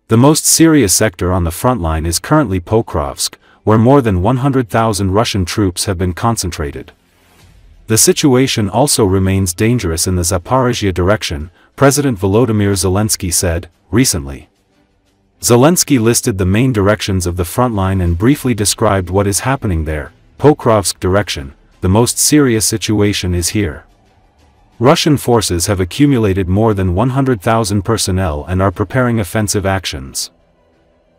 The most serious sector on the front line is currently Pokrovsk, where more than 100,000 Russian troops have been concentrated. The situation also remains dangerous in the Zaporizhzhia direction, President Volodymyr Zelenskyy said, recently. Zelensky listed the main directions of the front line and briefly described what is happening there. Pokrovsk direction, the most serious situation is here. Russian forces have accumulated more than 100,000 personnel and are preparing offensive actions.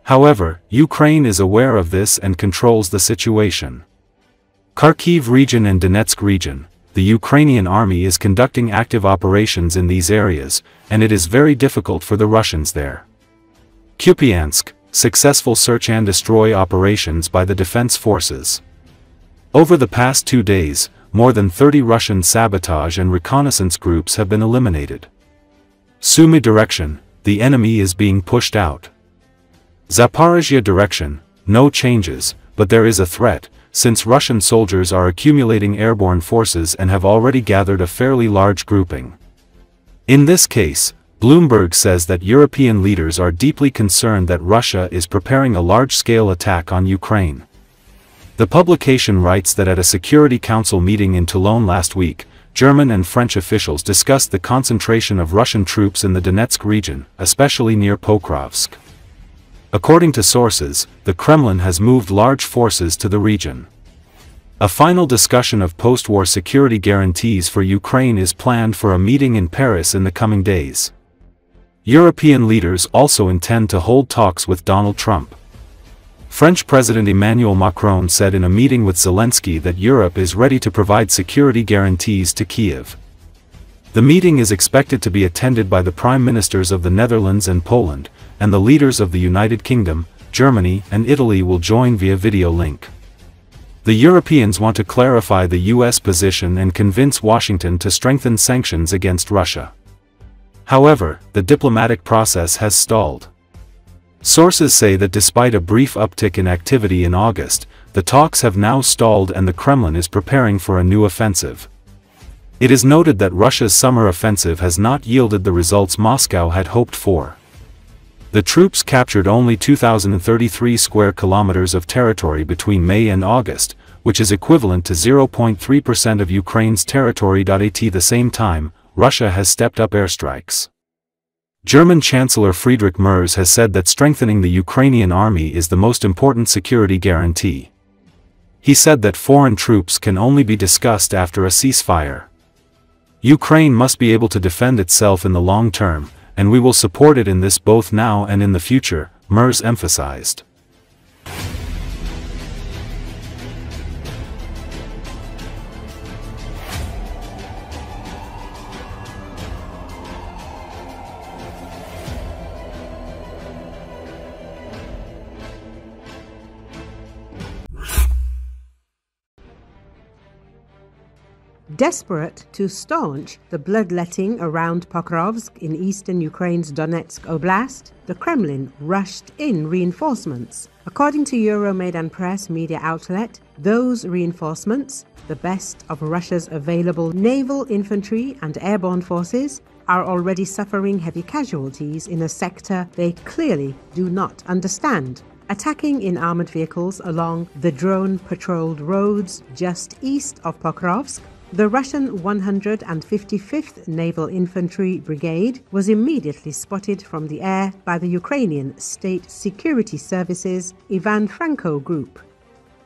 However, Ukraine is aware of this and controls the situation. Kharkiv region and Donetsk region, the Ukrainian army is conducting active operations in these areas, and it is very difficult for the Russians there. Kupiansk, successful search and destroy operations by the defense forces. Over the past 2 days, more than 30 Russian sabotage and reconnaissance groups have been eliminated. Sumy direction, the enemy is being pushed out. Zaporizhzhia direction, no changes, but there is a threat, since Russian soldiers are accumulating airborne forces and have already gathered a fairly large grouping. In this case, Bloomberg says that European leaders are deeply concerned that Russia is preparing a large-scale attack on Ukraine. The publication writes that at a Security Council meeting in Toulon last week, German and French officials discussed the concentration of Russian troops in the Donetsk region, especially near Pokrovsk. According to sources, the Kremlin has moved large forces to the region. A final discussion of post-war security guarantees for Ukraine is planned for a meeting in Paris in the coming days. European leaders also intend to hold talks with Donald Trump. French President Emmanuel Macron said in a meeting with Zelensky that Europe is ready to provide security guarantees to Kiev. The meeting is expected to be attended by the prime ministers of the Netherlands and Poland, and the leaders of the United Kingdom, Germany, and Italy will join via video link. The Europeans want to clarify the US position and convince Washington to strengthen sanctions against Russia. However, the diplomatic process has stalled. Sources say that despite a brief uptick in activity in August, the talks have now stalled and the Kremlin is preparing for a new offensive. It is noted that Russia's summer offensive has not yielded the results Moscow had hoped for. The troops captured only 2,033 square kilometers of territory between May and August, which is equivalent to 0.3% of Ukraine's territory. At the same time, Russia has stepped up airstrikes. German Chancellor Friedrich Merz has said that strengthening the Ukrainian army is the most important security guarantee. He said that foreign troops can only be discussed after a ceasefire. Ukraine must be able to defend itself in the long term, and we will support it in this both now and in the future, Merz emphasized. Desperate to staunch the bloodletting around Pokrovsk in eastern Ukraine's Donetsk Oblast, the Kremlin rushed in reinforcements. According to Euromaidan Press media outlet, those reinforcements, the best of Russia's available naval infantry and airborne forces, are already suffering heavy casualties in a sector they clearly do not understand. Attacking in armored vehicles along the drone-patrolled roads just east of Pokrovsk, the Russian 155th Naval Infantry Brigade was immediately spotted from the air by the Ukrainian State Security Services Ivan Franko Group.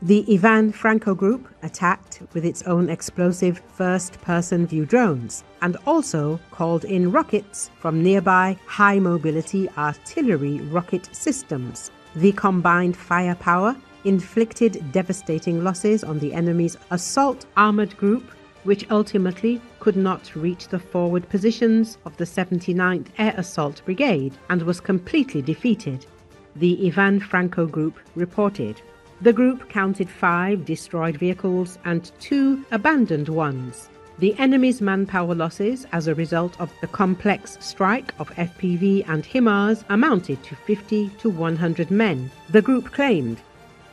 The Ivan Franko Group attacked with its own explosive first-person view drones and also called in rockets from nearby high-mobility artillery rocket systems. The combined firepower inflicted devastating losses on the enemy's assault armored group, which ultimately could not reach the forward positions of the 79th Air Assault Brigade and was completely defeated, the Ivan Franko Group reported. The group counted 5 destroyed vehicles and 2 abandoned ones. The enemy's manpower losses as a result of the complex strike of FPV and HIMARS amounted to 50 to 100 men, the group claimed.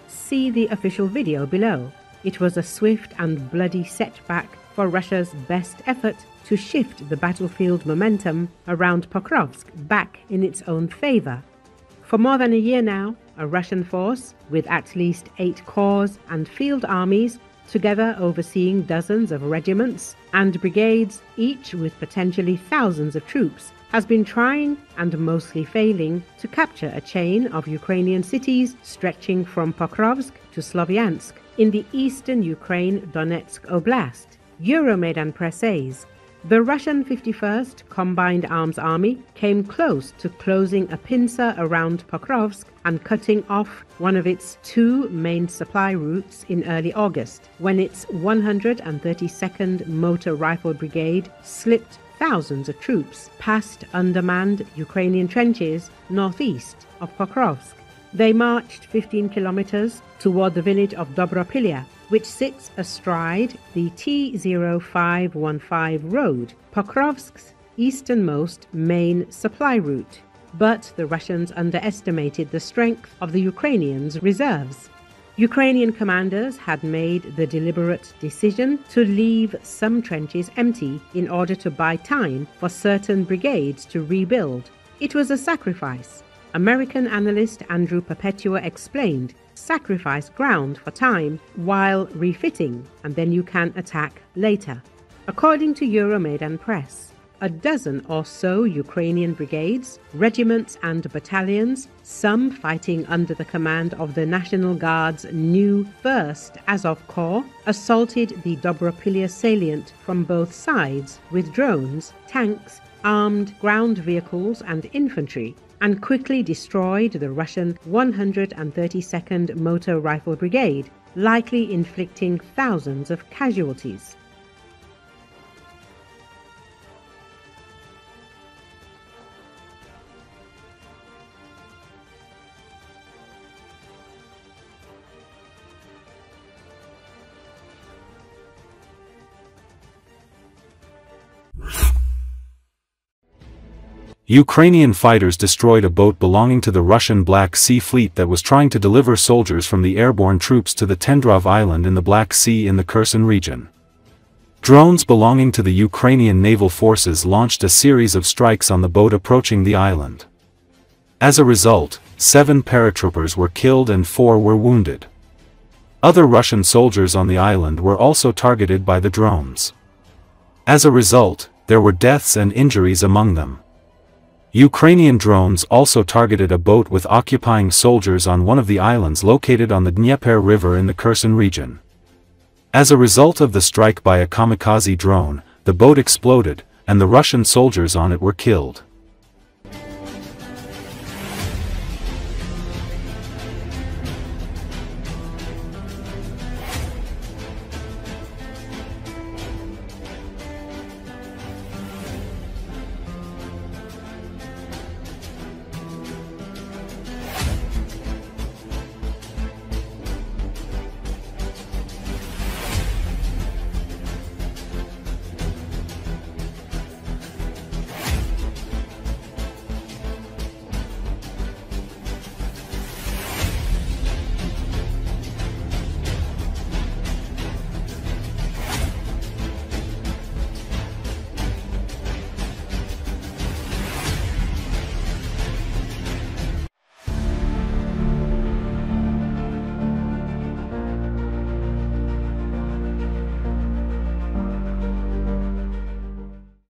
See the official video below. It was a swift and bloody setback for Russia's best effort to shift the battlefield momentum around Pokrovsk back in its own favor. For more than a year now, a Russian force with at least 8 corps and field armies, together overseeing dozens of regiments and brigades, each with potentially thousands of troops, has been trying and mostly failing to capture a chain of Ukrainian cities stretching from Pokrovsk to Sloviansk in the eastern Ukraine Donetsk Oblast. Euromaidan Press says the Russian 51st Combined Arms Army came close to closing a pincer around Pokrovsk and cutting off one of its 2 main supply routes in early August, when its 132nd Motor Rifle Brigade slipped thousands of troops past undermanned Ukrainian trenches northeast of Pokrovsk. They marched 15 kilometers toward the village of Dobropilya, which sits astride the T0515 road, Pokrovsk's easternmost main supply route. But the Russians underestimated the strength of the Ukrainians' reserves. Ukrainian commanders had made the deliberate decision to leave some trenches empty in order to buy time for certain brigades to rebuild. It was a sacrifice. American analyst Andrew Perpetua explained, sacrifice ground for time while refitting, and then you can attack later. According to Euromaidan Press, a dozen or so Ukrainian brigades, regiments and battalions, some fighting under the command of the National Guard's new 1st Azov Corps, assaulted the Dobropilya salient from both sides with drones, tanks, armed ground vehicles and infantry, and quickly destroyed the Russian 132nd Motor Rifle Brigade, likely inflicting thousands of casualties. Ukrainian fighters destroyed a boat belonging to the Russian Black Sea Fleet that was trying to deliver soldiers from the airborne troops to the Tendrov Island in the Black Sea in the Kherson region. Drones belonging to the Ukrainian naval forces launched a series of strikes on the boat approaching the island. As a result, 7 paratroopers were killed and 4 were wounded. Other Russian soldiers on the island were also targeted by the drones. As a result, there were deaths and injuries among them. Ukrainian drones also targeted a boat with occupying soldiers on one of the islands located on the Dnieper River in the Kherson region. As a result of the strike by a kamikaze drone, the boat exploded, and the Russian soldiers on it were killed.